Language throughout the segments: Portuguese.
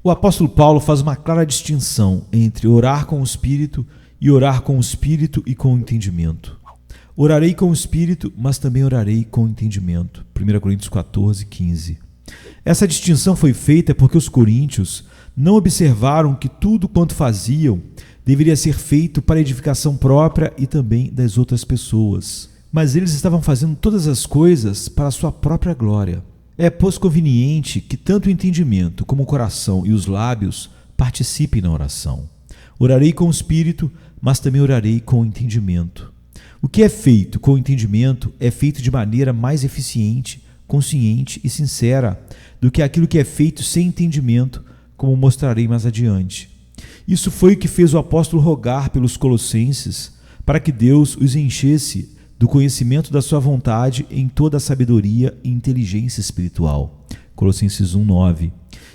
O apóstolo Paulo faz uma clara distinção entre orar com o Espírito e orar com o Espírito e com o entendimento. Orarei com o Espírito, mas também orarei com o entendimento. 1 Coríntios 14, 15. Essa distinção foi feita porque os coríntios não observaram que tudo quanto faziam deveria ser feito para a edificação própria e também das outras pessoas. Mas eles estavam fazendo todas as coisas para a sua própria glória. É, pois, conveniente que tanto o entendimento como o coração e os lábios participem na oração. Orarei com o Espírito, mas também orarei com o entendimento. O que é feito com o entendimento é feito de maneira mais eficiente, consciente e sincera do que aquilo que é feito sem entendimento, como mostrarei mais adiante. Isso foi o que fez o apóstolo rogar pelos colossenses, para que Deus os enchesse do conhecimento da sua vontade em toda a sabedoria e inteligência espiritual. Colossenses 1:9.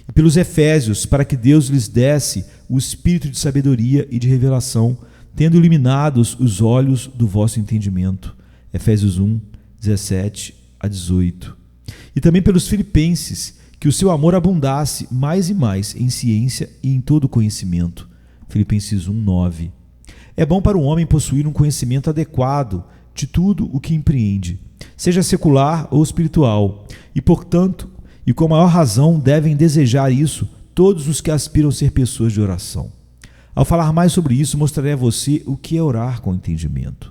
E pelos efésios, para que Deus lhes desse o espírito de sabedoria e de revelação, tendo iluminados os olhos do vosso entendimento. Efésios 1:17-18. E também pelos filipenses, que o seu amor abundasse mais e mais em ciência e em todo conhecimento. Filipenses 1:9. É bom para o homem possuir um conhecimento adequado de tudo o que empreende, seja secular ou espiritual, e, portanto, e com maior razão devem desejar isso todos os que aspiram a ser pessoas de oração. Ao falar mais sobre isso, mostrarei a você o que é orar com entendimento.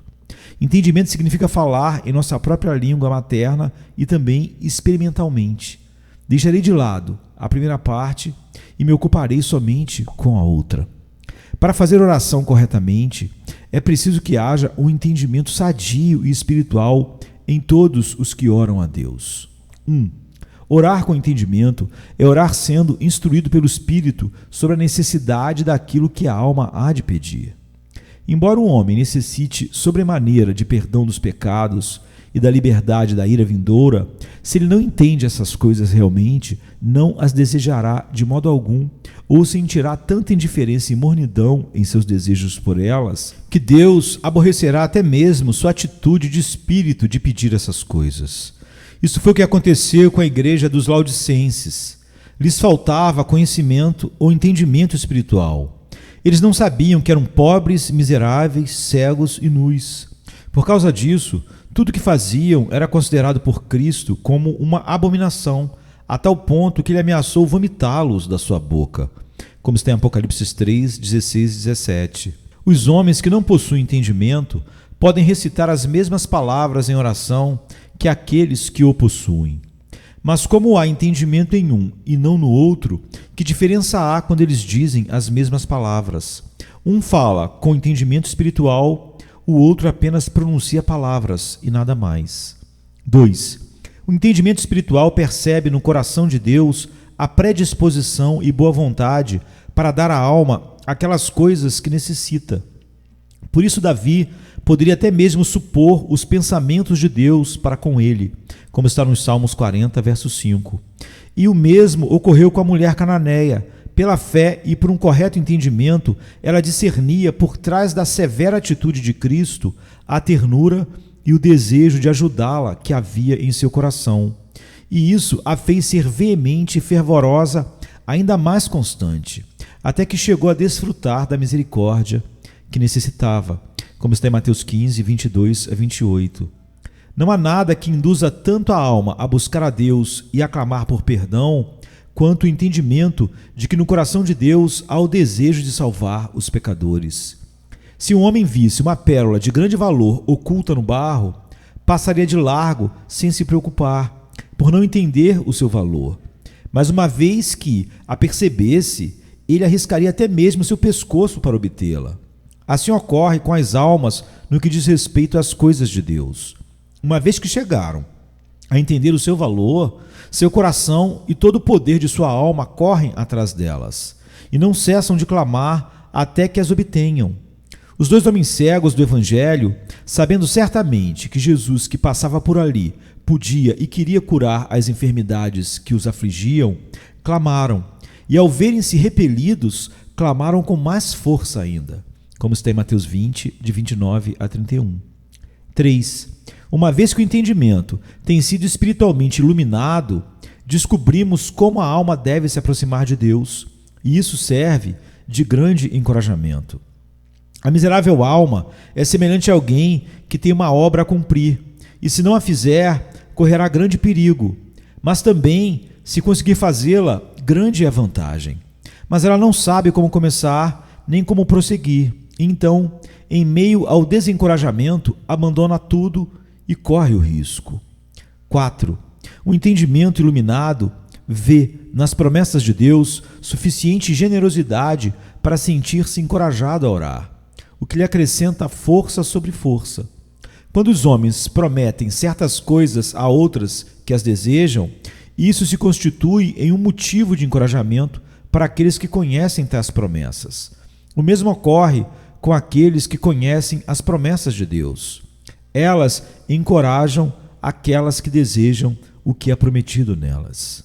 Entendimento significa falar em nossa própria língua materna e também experimentalmente. Deixarei de lado a primeira parte e me ocuparei somente com a outra. Para fazer oração corretamente, é preciso que haja um entendimento sadio e espiritual em todos os que oram a Deus. 1. Orar com entendimento é orar sendo instruído pelo Espírito sobre a necessidade daquilo que a alma há de pedir. Embora o homem necessite sobremaneira de perdão dos pecados e da liberdade da ira vindoura, se ele não entende essas coisas realmente, não as desejará de modo algum, ou sentirá tanta indiferença e mornidão em seus desejos por elas, que Deus aborrecerá até mesmo sua atitude de espírito de pedir essas coisas. Isso foi o que aconteceu com a igreja dos Laodicenses. Lhes faltava conhecimento ou entendimento espiritual. Eles não sabiam que eram pobres, miseráveis, cegos e nus. Por causa disso, tudo o que faziam era considerado por Cristo como uma abominação, a tal ponto que ele ameaçou vomitá-los da sua boca, como está em Apocalipse 3, 16 e 17. Os homens que não possuem entendimento podem recitar as mesmas palavras em oração que aqueles que o possuem. Mas como há entendimento em um e não no outro, que diferença há quando eles dizem as mesmas palavras? Um fala com entendimento espiritual, o outro apenas pronuncia palavras e nada mais. 2. O entendimento espiritual percebe no coração de Deus a predisposição e boa vontade para dar à alma aquelas coisas que necessita. Por isso Davi poderia até mesmo supor os pensamentos de Deus para com ele, como está nos Salmos 40, verso 5. E o mesmo ocorreu com a mulher cananeia. Pela fé e por um correto entendimento, ela discernia por trás da severa atitude de Cristo a ternura e o desejo de ajudá-la que havia em seu coração. E isso a fez ser veemente e fervorosa, ainda mais constante, até que chegou a desfrutar da misericórdia que necessitava, como está em Mateus 15, 22 a 28. Não há nada que induza tanto a alma a buscar a Deus e a clamar por perdão, quanto o entendimento de que no coração de Deus há o desejo de salvar os pecadores. Se um homem visse uma pérola de grande valor oculta no barro, passaria de largo sem se preocupar, por não entender o seu valor. Mas uma vez que a percebesse, ele arriscaria até mesmo seu pescoço para obtê-la. Assim ocorre com as almas no que diz respeito às coisas de Deus. Uma vez que chegaram a entender o seu valor, seu coração e todo o poder de sua alma correm atrás delas, e não cessam de clamar até que as obtenham. Os 2 homens cegos do Evangelho, sabendo certamente que Jesus que passava por ali podia e queria curar as enfermidades que os afligiam, clamaram, e ao verem-se repelidos, clamaram com mais força ainda, como está em Mateus 20, de 29 a 31. 3. Uma vez que o entendimento tem sido espiritualmente iluminado, descobrimos como a alma deve se aproximar de Deus, e isso serve de grande encorajamento. A miserável alma é semelhante a alguém que tem uma obra a cumprir, e se não a fizer, correrá grande perigo. Mas também, se conseguir fazê-la, grande é a vantagem. Mas ela não sabe como começar, nem como prosseguir. Então, em meio ao desencorajamento, abandona tudo e corre o risco. 4. O entendimento iluminado vê nas promessas de Deus suficiente generosidade para sentir-se encorajado a orar, o que lhe acrescenta força sobre força. Quando os homens prometem certas coisas a outras que as desejam, isso se constitui em um motivo de encorajamento para aqueles que conhecem tais promessas. O mesmo ocorre com aqueles que conhecem as promessas de Deus. Elas encorajam aquelas que desejam o que é prometido nelas.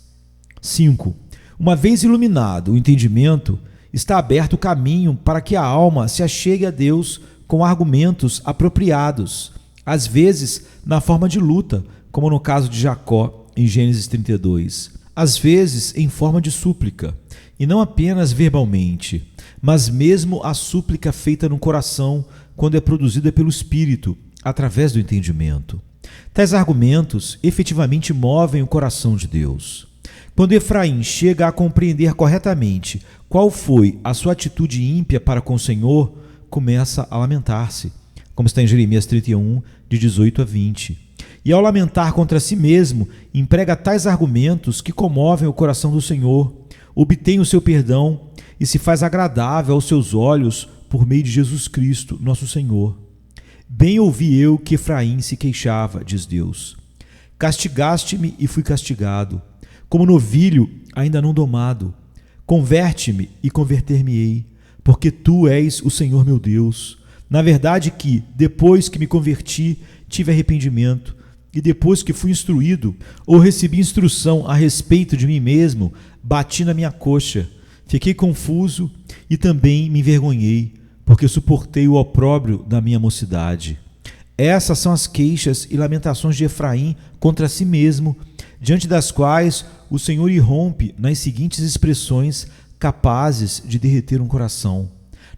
5. Uma vez iluminado o entendimento, está aberto o caminho para que a alma se achegue a Deus com argumentos apropriados, às vezes na forma de luta, como no caso de Jacó, em Gênesis 32, às vezes em forma de súplica, e não apenas verbalmente, mas mesmo a súplica feita no coração, quando é produzida pelo Espírito, através do entendimento. Tais argumentos efetivamente movem o coração de Deus. Quando Efraim chega a compreender corretamente qual foi a sua atitude ímpia para com o Senhor, começa a lamentar-se, como está em Jeremias 31, de 18 a 20. E ao lamentar contra si mesmo, emprega tais argumentos que comovem o coração do Senhor, obtém o seu perdão e se faz agradável aos seus olhos por meio de Jesus Cristo, nosso Senhor. Bem ouvi eu que Efraim se queixava, diz Deus. Castigaste-me e fui castigado, como novilho ainda não domado. Converte-me e converter-me-ei, porque tu és o Senhor meu Deus. Na verdade que, depois que me converti, tive arrependimento, e depois que fui instruído, ou recebi instrução a respeito de mim mesmo, bati na minha coxa, fiquei confuso e também me envergonhei, porque suportei o opróbrio da minha mocidade. Essas são as queixas e lamentações de Efraim contra si mesmo, diante das quais o Senhor irrompe nas seguintes expressões capazes de derreter um coração.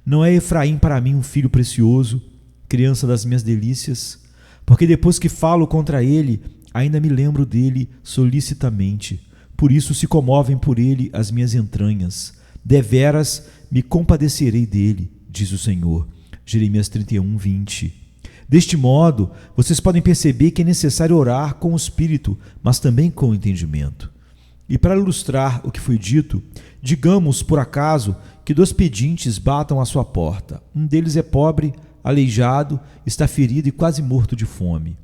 Não é Efraim para mim um filho precioso, criança das minhas delícias? Porque depois que falo contra ele, ainda me lembro dele solicitamente. Por isso se comovem por ele as minhas entranhas. Deveras me compadecerei dele, diz o Senhor. Jeremias 31, 20. Deste modo, vocês podem perceber que é necessário orar com o espírito, mas também com o entendimento. E para ilustrar o que foi dito, digamos, por acaso, que 2 pedintes batam à sua porta. Um deles é pobre, aleijado, está ferido e quase morto de fome.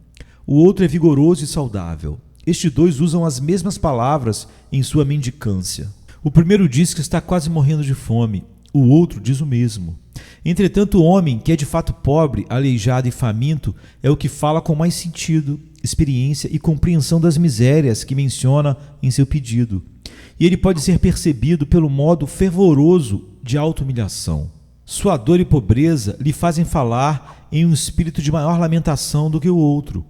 O outro é vigoroso e saudável. Estes 2 usam as mesmas palavras em sua mendicância. O primeiro diz que está quase morrendo de fome, o outro diz o mesmo. Entretanto, o homem que é de fato pobre, aleijado e faminto é o que fala com mais sentido, experiência e compreensão das misérias que menciona em seu pedido. E ele pode ser percebido pelo modo fervoroso de auto-humilhação. Sua dor e pobreza lhe fazem falar em um espírito de maior lamentação do que o outro.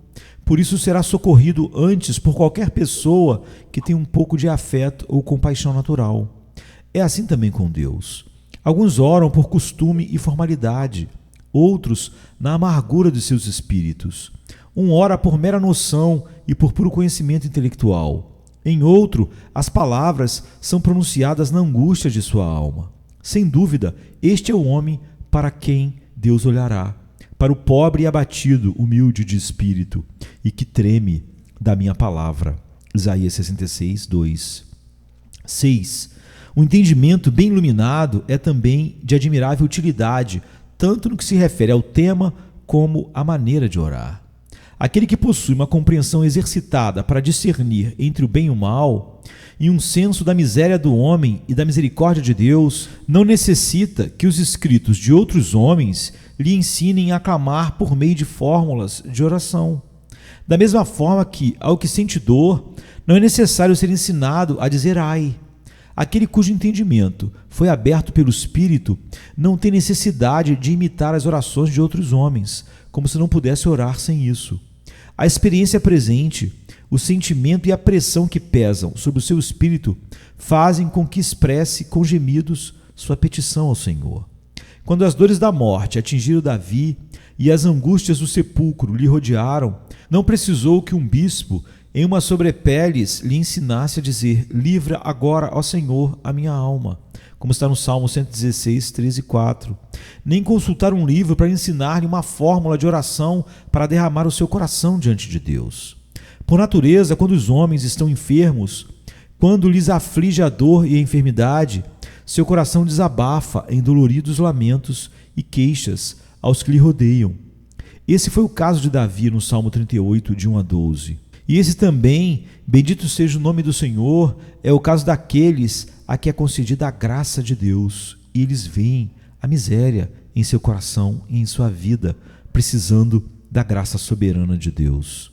Por isso será socorrido antes por qualquer pessoa que tenha um pouco de afeto ou compaixão natural. É assim também com Deus. Alguns oram por costume e formalidade, outros na amargura de seus espíritos. Um ora por mera noção e por puro conhecimento intelectual. Em outro, as palavras são pronunciadas na angústia de sua alma. Sem dúvida, este é o homem para quem Deus olhará, para o pobre e abatido, humilde de espírito, e que treme da minha palavra. Isaías 66, 2. 6. O entendimento bem iluminado é também de admirável utilidade, tanto no que se refere ao tema como à maneira de orar. Aquele que possui uma compreensão exercitada para discernir entre o bem e o mal, e um senso da miséria do homem e da misericórdia de Deus, não necessita que os escritos de outros homens lhe ensinem a clamar por meio de fórmulas de oração. Da mesma forma que, ao que sente dor, não é necessário ser ensinado a dizer ai. Aquele cujo entendimento foi aberto pelo Espírito não tem necessidade de imitar as orações de outros homens, como se não pudesse orar sem isso. A experiência presente o sentimento e a pressão que pesam sobre o seu espírito fazem com que expresse com gemidos sua petição ao Senhor. Quando as dores da morte atingiram Davi e as angústias do sepulcro lhe rodearam, não precisou que um bispo em uma sobrepeles lhe ensinasse a dizer: livra agora, ó Senhor, a minha alma, como está no Salmo 116, 13 e 4. Nem consultar um livro para ensinar-lhe uma fórmula de oração para derramar o seu coração diante de Deus. Por natureza, quando os homens estão enfermos, quando lhes aflige a dor e a enfermidade, seu coração desabafa em doloridos lamentos e queixas aos que lhe rodeiam. Esse foi o caso de Davi no Salmo 38, de 1 a 12. E esse também, bendito seja o nome do Senhor, é o caso daqueles a que é concedida a graça de Deus, e eles veem a miséria em seu coração e em sua vida, precisando da graça soberana de Deus.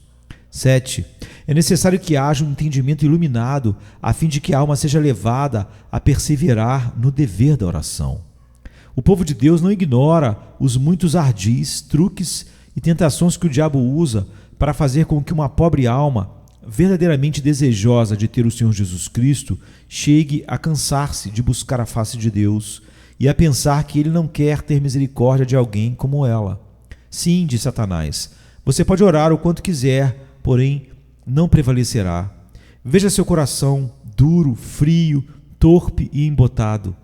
7. É necessário que haja um entendimento iluminado, a fim de que a alma seja levada a perseverar no dever da oração. O povo de Deus não ignora os muitos ardis, truques e tentações que o diabo usa para fazer com que uma pobre alma, verdadeiramente desejosa de ter o Senhor Jesus Cristo, chegue a cansar-se de buscar a face de Deus e a pensar que ele não quer ter misericórdia de alguém como ela. Sim, diz Satanás, você pode orar o quanto quiser, porém não prevalecerá. Veja seu coração duro, frio, torpe e embotado.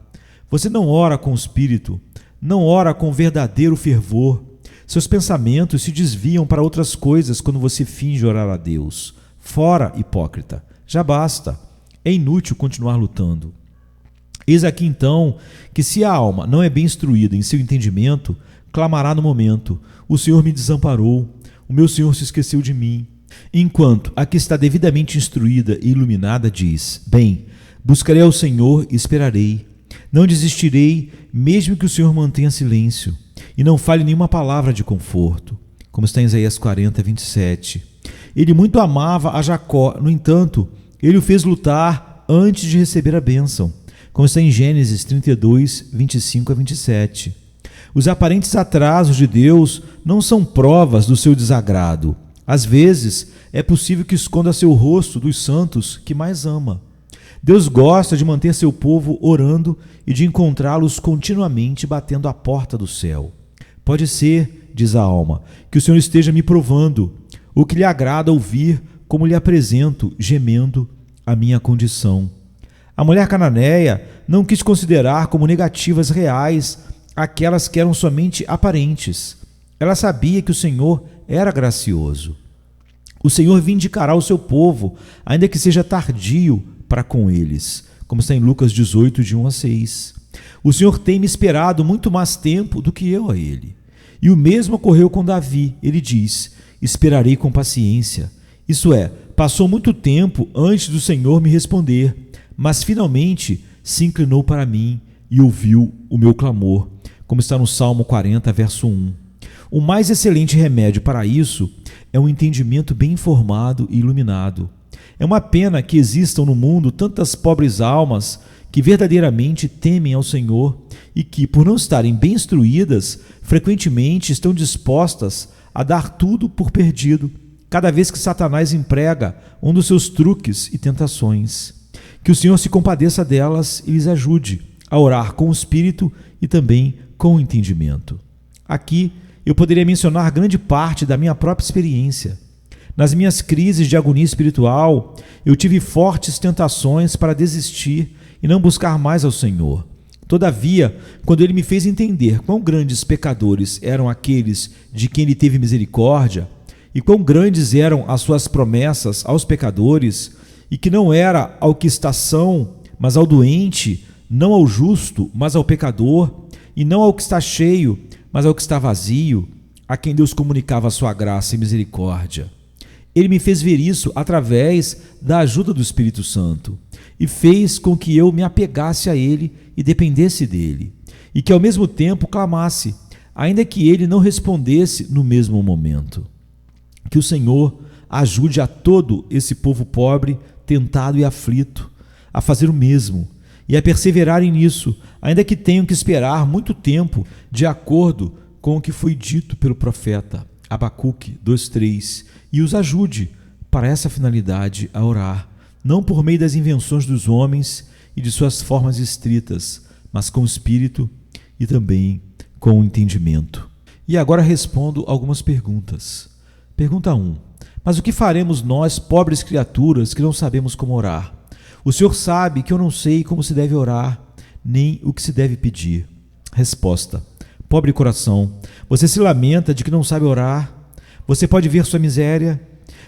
Você não ora com o espírito, não ora com verdadeiro fervor. Seus pensamentos se desviam para outras coisas quando você finge orar a Deus. Fora, hipócrita, já basta. É inútil continuar lutando. Eis aqui então que, se a alma não é bem instruída em seu entendimento, clamará no momento: o Senhor me desamparou, o meu Senhor se esqueceu de mim. Enquanto a que está devidamente instruída e iluminada diz: bem, buscarei ao Senhor e esperarei. Não desistirei, mesmo que o Senhor mantenha silêncio e não fale nenhuma palavra de conforto, como está em Isaías 40, 27. Ele muito amava a Jacó, no entanto, ele o fez lutar antes de receber a bênção, como está em Gênesis 32, 25 a 27. Os aparentes atrasos de Deus não são provas do seu desagrado. Às vezes, é possível que esconda seu rosto dos santos que mais ama. Deus gosta de manter seu povo orando e de encontrá-los continuamente batendo à porta do céu. Pode ser, diz a alma, que o Senhor esteja me provando, o que lhe agrada ouvir, como lhe apresento, gemendo, a minha condição. A mulher cananeia não quis considerar como negativas reais aquelas que eram somente aparentes. Ela sabia que o Senhor era gracioso. O Senhor vindicará o seu povo, ainda que seja tardio para com eles, como está em Lucas 18, de 1 a 6. O Senhor tem me esperado muito mais tempo do que eu a ele. E o mesmo ocorreu com Davi. Ele diz: esperarei com paciência. Isso é, passou muito tempo antes do Senhor me responder, mas finalmente se inclinou para mim e ouviu o meu clamor, como está no Salmo 40, verso 1. O mais excelente remédio para isso é um entendimento bem informado e iluminado. É uma pena que existam no mundo tantas pobres almas que verdadeiramente temem ao Senhor e que, por não estarem bem instruídas, frequentemente estão dispostas a dar tudo por perdido, cada vez que Satanás emprega um dos seus truques e tentações. Que o Senhor se compadeça delas e lhes ajude a orar com o espírito e também com o entendimento. Aqui eu poderia mencionar grande parte da minha própria experiência. Nas minhas crises de agonia espiritual, eu tive fortes tentações para desistir e não buscar mais ao Senhor. Todavia, quando Ele me fez entender quão grandes pecadores eram aqueles de quem Ele teve misericórdia, e quão grandes eram as suas promessas aos pecadores, e que não era ao que está são, mas ao doente, não ao justo, mas ao pecador, e não ao que está cheio, mas ao que está vazio, a quem Deus comunicava a sua graça e misericórdia. Ele me fez ver isso através da ajuda do Espírito Santo e fez com que eu me apegasse a Ele e dependesse dEle, e que ao mesmo tempo clamasse, ainda que Ele não respondesse no mesmo momento. Que o Senhor ajude a todo esse povo pobre, tentado e aflito, a fazer o mesmo e a perseverarem nisso, ainda que tenham que esperar muito tempo, de acordo com o que foi dito pelo profeta Abacuque 2:3, e os ajude para essa finalidade a orar, não por meio das invenções dos homens e de suas formas estritas, mas com o espírito e também com o entendimento. E agora respondo algumas perguntas. Pergunta 1. Mas o que faremos nós, pobres criaturas, que não sabemos como orar? O Senhor sabe que eu não sei como se deve orar, nem o que se deve pedir. Resposta. Pobre coração, você se lamenta de que não sabe orar? Você pode ver sua miséria?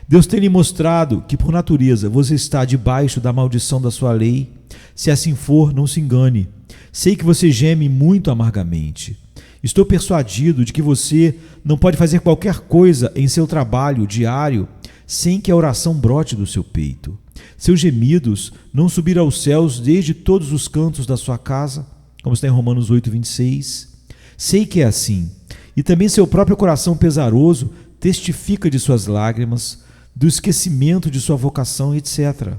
Deus tem lhe mostrado que, por natureza, você está debaixo da maldição da sua lei. Se assim for, não se engane. Sei que você geme muito amargamente. Estou persuadido de que você não pode fazer qualquer coisa em seu trabalho diário sem que a oração brote do seu peito. Seus gemidos não subiram aos céus desde todos os cantos da sua casa, como está em Romanos 8:26. Sei que é assim. E também seu próprio coração pesaroso testifica de suas lágrimas, do esquecimento de sua vocação, etc.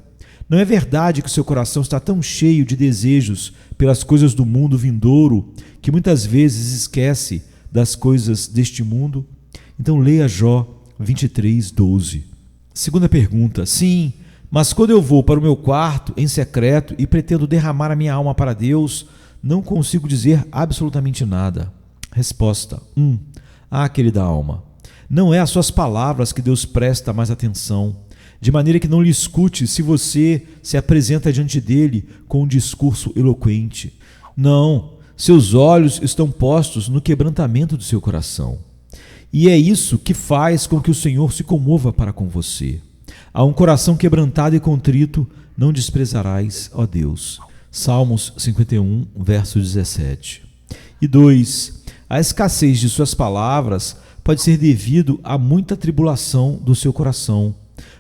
Não é verdade que o seu coração está tão cheio de desejos pelas coisas do mundo vindouro que muitas vezes esquece das coisas deste mundo? Então leia Jó 23:12. Segunda pergunta. Sim, mas quando eu vou para o meu quarto em secreto e pretendo derramar a minha alma para Deus, não consigo dizer absolutamente nada. Resposta. 1. Querida alma, não é às suas palavras que Deus presta mais atenção, de maneira que não lhe escute se você se apresenta diante dele com um discurso eloquente. Não, seus olhos estão postos no quebrantamento do seu coração. E é isso que faz com que o Senhor se comova para com você. A um coração quebrantado e contrito não desprezarás, ó Deus. Salmos 51, verso 17. E 2. A escassez de suas palavras pode ser devido a muita tribulação do seu coração.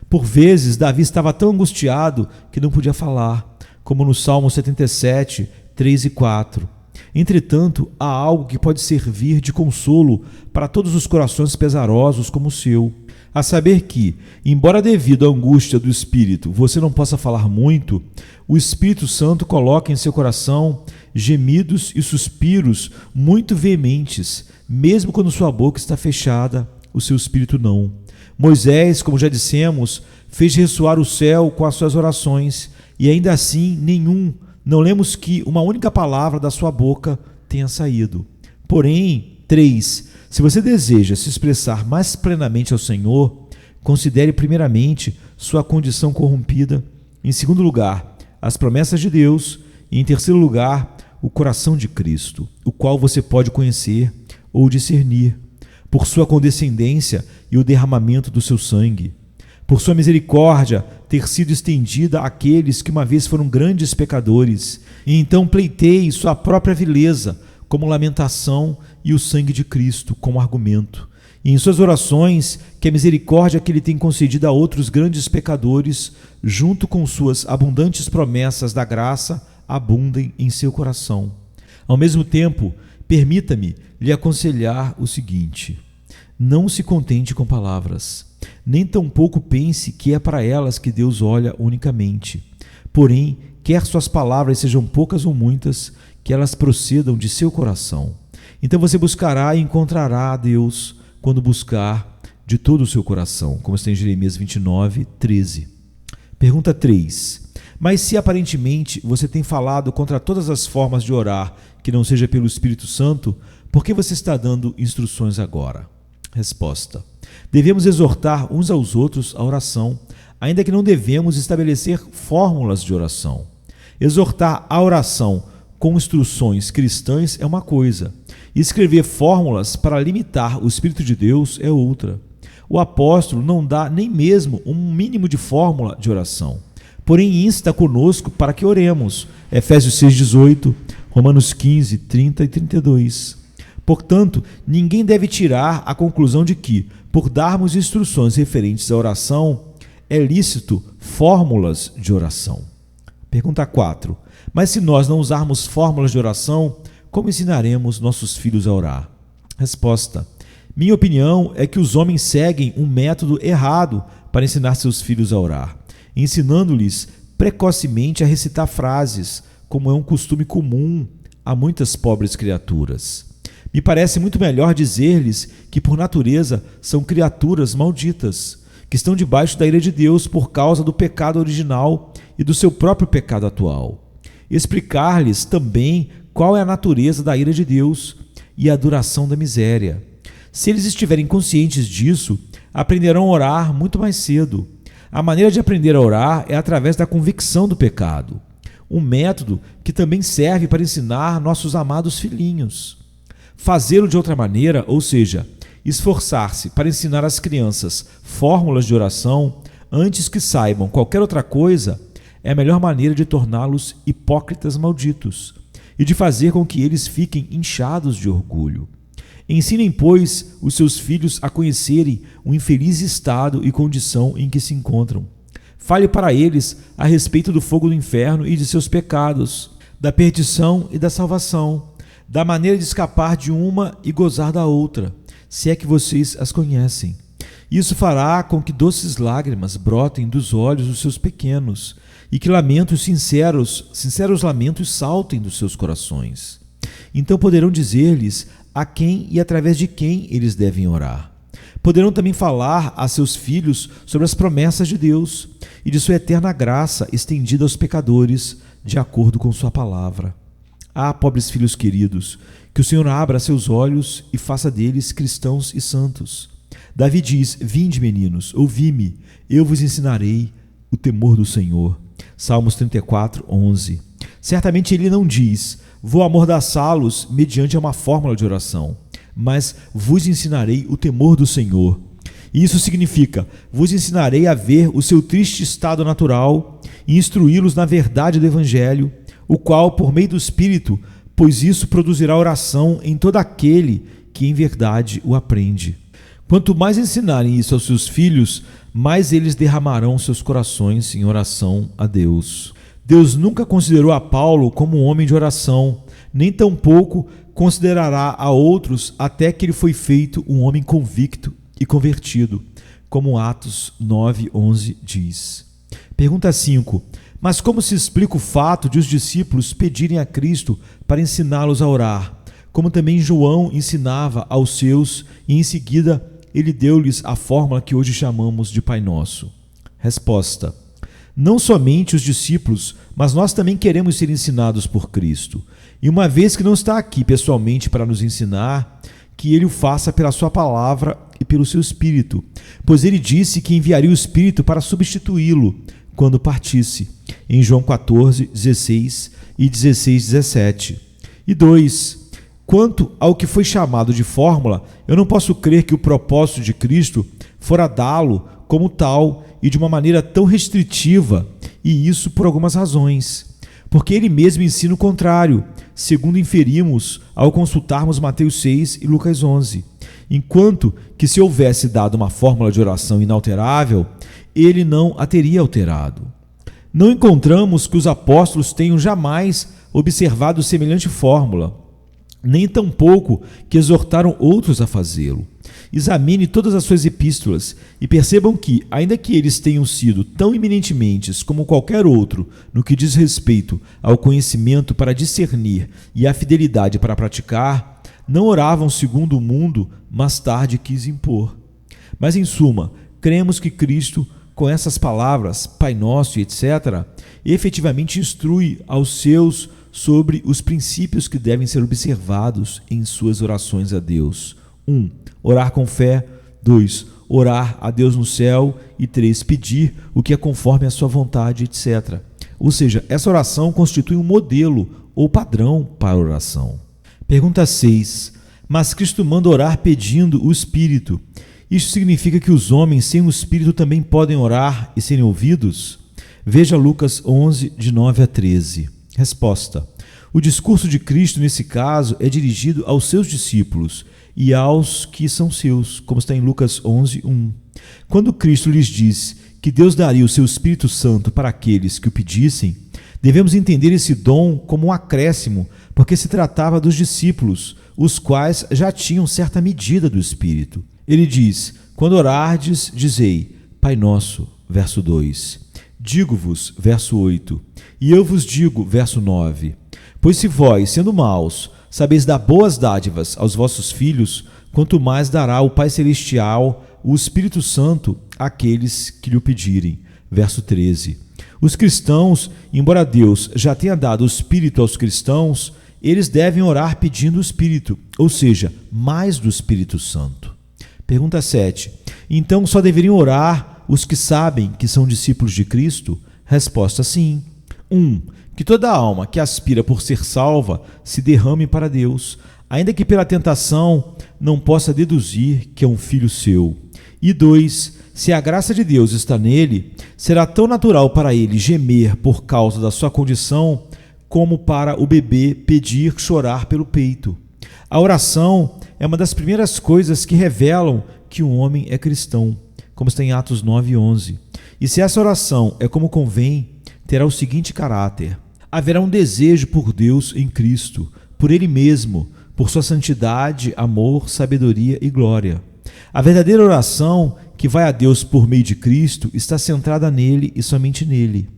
Por vezes, Davi estava tão angustiado que não podia falar, como no Salmo 77, 3 e 4. Entretanto, há algo que pode servir de consolo para todos os corações pesarosos como o seu, a saber que, embora devido à angústia do Espírito você não possa falar muito, o Espírito Santo coloca em seu coração gemidos e suspiros muito veementes, mesmo quando sua boca está fechada, o seu espírito não. Moisés, como já dissemos, fez ressoar o céu com as suas orações, e ainda assim não lemos que uma única palavra da sua boca tenha saído. Porém, 3. Se você deseja se expressar mais plenamente ao Senhor, considere primeiramente sua condição corrompida, em segundo lugar, as promessas de Deus, e em terceiro lugar, o coração de Cristo, o qual você pode conhecer ou discernir, por sua condescendência e o derramamento do seu sangue, por sua misericórdia ter sido estendida àqueles que uma vez foram grandes pecadores, e então pleiteie sua própria vileza como lamentação e o sangue de Cristo como argumento, e em suas orações que a misericórdia que ele tem concedido a outros grandes pecadores, junto com suas abundantes promessas da graça, abundem em seu coração. Ao mesmo tempo, permita-me lhe aconselhar o seguinte: não se contente com palavras, nem tampouco pense que é para elas que Deus olha unicamente. Porém, quer suas palavras sejam poucas ou muitas, que elas procedam de seu coração. Então você buscará e encontrará a Deus quando buscar de todo o seu coração, como está em Jeremias 29, 13. Pergunta 3. Mas se aparentemente você tem falado contra todas as formas de orar que não seja pelo Espírito Santo, por que você está dando instruções agora? Resposta. Devemos exortar uns aos outros a oração, ainda que não devemos estabelecer fórmulas de oração. Exortar a oração com instruções cristãs é uma coisa, e escrever fórmulas para limitar o Espírito de Deus é outra. O apóstolo não dá nem mesmo um mínimo de fórmula de oração, porém insta conosco para que oremos. Efésios 6,18, Romanos 15, 30 e 32. Portanto, ninguém deve tirar a conclusão de que, por darmos instruções referentes à oração, é lícito fórmulas de oração. Pergunta 4. Mas se nós não usarmos fórmulas de oração, como ensinaremos nossos filhos a orar? Resposta. Minha opinião é que os homens seguem um método errado para ensinar seus filhos a orar, ensinando-lhes precocemente a recitar frases, como é um costume comum a muitas pobres criaturas. Me parece muito melhor dizer-lhes que, por natureza, são criaturas malditas que estão debaixo da ira de Deus por causa do pecado original e do seu próprio pecado atual. Explicar-lhes também qual é a natureza da ira de Deus e a duração da miséria. Se eles estiverem conscientes disso, aprenderão a orar muito mais cedo. A maneira de aprender a orar é através da convicção do pecado, um método que também serve para ensinar nossos amados filhinhos. Fazê-lo de outra maneira, ou seja, esforçar-se para ensinar às crianças fórmulas de oração antes que saibam qualquer outra coisa, é a melhor maneira de torná-los hipócritas malditos e de fazer com que eles fiquem inchados de orgulho. Ensinem, pois, os seus filhos a conhecerem o infeliz estado e condição em que se encontram. Fale para eles a respeito do fogo do inferno e de seus pecados, da perdição e da salvação, da maneira de escapar de uma e gozar da outra, se é que vocês as conhecem. Isso fará com que doces lágrimas brotem dos olhos dos seus pequenos e que lamentos sinceros lamentos saltem dos seus corações. Então poderão dizer-lhes a quem e através de quem eles devem orar. Poderão também falar a seus filhos sobre as promessas de Deus e de sua eterna graça estendida aos pecadores, de acordo com sua palavra. Ah, pobres filhos queridos, que o Senhor abra seus olhos e faça deles cristãos e santos. Davi diz: vinde, meninos, ouvi-me, eu vos ensinarei o temor do Senhor. Salmos 34, 11. Certamente ele não diz: vou amordaçá-los mediante uma fórmula de oração, mas vos ensinarei o temor do Senhor. E isso significa: vos ensinarei a ver o seu triste estado natural e instruí-los na verdade do Evangelho, o qual, por meio do Espírito, pois isso produzirá oração em todo aquele que em verdade o aprende. Quanto mais ensinarem isso aos seus filhos, mais eles derramarão seus corações em oração a Deus. Deus nunca considerou a Paulo como um homem de oração, nem tampouco considerará a outros até que ele foi feito um homem convicto e convertido, como Atos 9:11 diz. Pergunta 5. Mas como se explica o fato de os discípulos pedirem a Cristo para ensiná-los a orar, como também João ensinava aos seus e em seguida ele deu-lhes a fórmula que hoje chamamos de Pai Nosso? Resposta: não somente os discípulos, mas nós também queremos ser ensinados por Cristo. E uma vez que não está aqui pessoalmente para nos ensinar, que ele o faça pela sua palavra e pelo seu Espírito, pois ele disse que enviaria o Espírito para substituí-lo quando partisse, em João 14, 16 e 16, 17. E 2. Quanto ao que foi chamado de fórmula, eu não posso crer que o propósito de Cristo fora dá-lo como tal e de uma maneira tão restritiva, e isso por algumas razões. Porque ele mesmo ensina o contrário, segundo inferimos ao consultarmos Mateus 6 e Lucas 11. Enquanto que se houvesse dado uma fórmula de oração inalterável, ele não a teria alterado. Não encontramos que os apóstolos tenham jamais observado semelhante fórmula, nem tampouco que exortaram outros a fazê-lo. Examine todas as suas epístolas e percebam que, ainda que eles tenham sido tão eminentes como qualquer outro no que diz respeito ao conhecimento para discernir e à fidelidade para praticar, não oravam segundo o mundo mais tarde quis impor. Mas, em suma, cremos que Cristo, com essas palavras, Pai Nosso e etc., efetivamente instrui aos seus sobre os princípios que devem ser observados em suas orações a Deus. 1. Orar com fé. 2. Orar a Deus no céu. E 3. Pedir o que é conforme a sua vontade, etc. Ou seja, essa oração constitui um modelo ou padrão para a oração. Pergunta 6. Mas Cristo manda orar pedindo o Espírito. Isso significa que os homens sem o Espírito também podem orar e serem ouvidos? Veja Lucas 11, de 9 a 13. Resposta: o discurso de Cristo, nesse caso, é dirigido aos seus discípulos e aos que são seus, como está em Lucas 11, 1. Quando Cristo lhes diz que Deus daria o seu Espírito Santo para aqueles que o pedissem, devemos entender esse dom como um acréscimo, porque se tratava dos discípulos, os quais já tinham certa medida do Espírito. Ele diz: quando orardes, dizei, Pai Nosso, verso 2. Digo-vos, verso 8, e eu vos digo, verso 9, pois se vós, sendo maus, sabeis dar boas dádivas aos vossos filhos, quanto mais dará o Pai Celestial o Espírito Santo àqueles que lhe o pedirem. Verso 13. Os cristãos, embora Deus já tenha dado o Espírito aos cristãos, eles devem orar pedindo o Espírito, ou seja, mais do Espírito Santo. Pergunta 7. Então só deveriam orar os que sabem que são discípulos de Cristo? Resposta: sim. 1. Que toda alma que aspira por ser salva se derrame para Deus, ainda que pela tentação não possa deduzir que é um filho seu. E 2. Se a graça de Deus está nele, será tão natural para ele gemer por causa da sua condição, como para o bebê pedir, chorar pelo peito. A oração é uma das primeiras coisas que revelam que um homem é cristão, como está em Atos 9:11. E se essa oração é como convém, terá o seguinte caráter: haverá um desejo por Deus em Cristo, por Ele mesmo, por sua santidade, amor, sabedoria e glória. A verdadeira oração que vai a Deus por meio de Cristo está centrada nele e somente nele.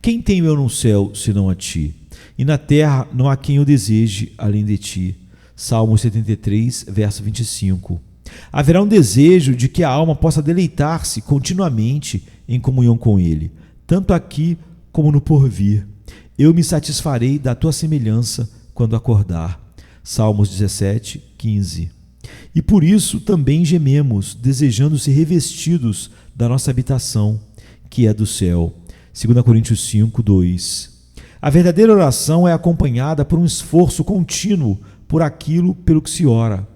Quem tenho eu no céu, senão a ti? E na terra não há quem eu deseje além de ti. Salmos 73, verso 25. Haverá um desejo de que a alma possa deleitar-se continuamente em comunhão com ele, tanto aqui como no porvir. Eu me satisfarei da tua semelhança quando acordar. Salmos 17, 15. E por isso também gememos, desejando ser revestidos da nossa habitação, que é do céu. 2 Coríntios 5, 2. A verdadeira oração é acompanhada por um esforço contínuo por aquilo pelo que se ora.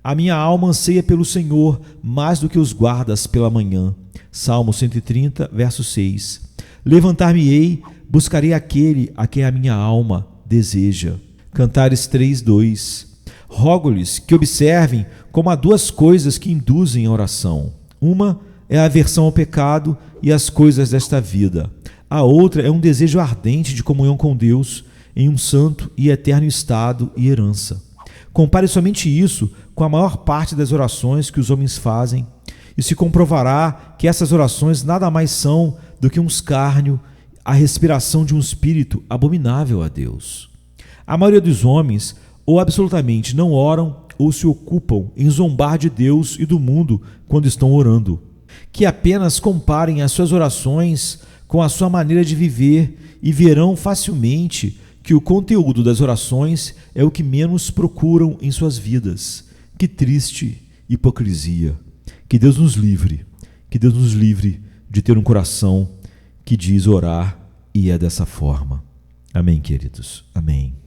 A minha alma anseia pelo Senhor mais do que os guardas pela manhã. Salmo 130, verso 6. Levantar-me-ei, buscarei aquele a quem a minha alma deseja. Cantares 3, 2. Rogo-lhes que observem como há duas coisas que induzem a oração. Uma é a aversão ao pecado e às coisas desta vida. A outra é um desejo ardente de comunhão com Deus em um santo e eterno estado e herança. Compare somente isso com a maior parte das orações que os homens fazem e se comprovará que essas orações nada mais são do que um escárnio, a respiração de um espírito abominável a Deus. A maioria dos homens ou absolutamente não oram ou se ocupam em zombar de Deus e do mundo quando estão orando. Que apenas comparem as suas orações com a sua maneira de viver e verão facilmente que o conteúdo das orações é o que menos procuram em suas vidas. Que triste hipocrisia. Que Deus nos livre de ter um coração que diz orar e é dessa forma. Amém, queridos. Amém.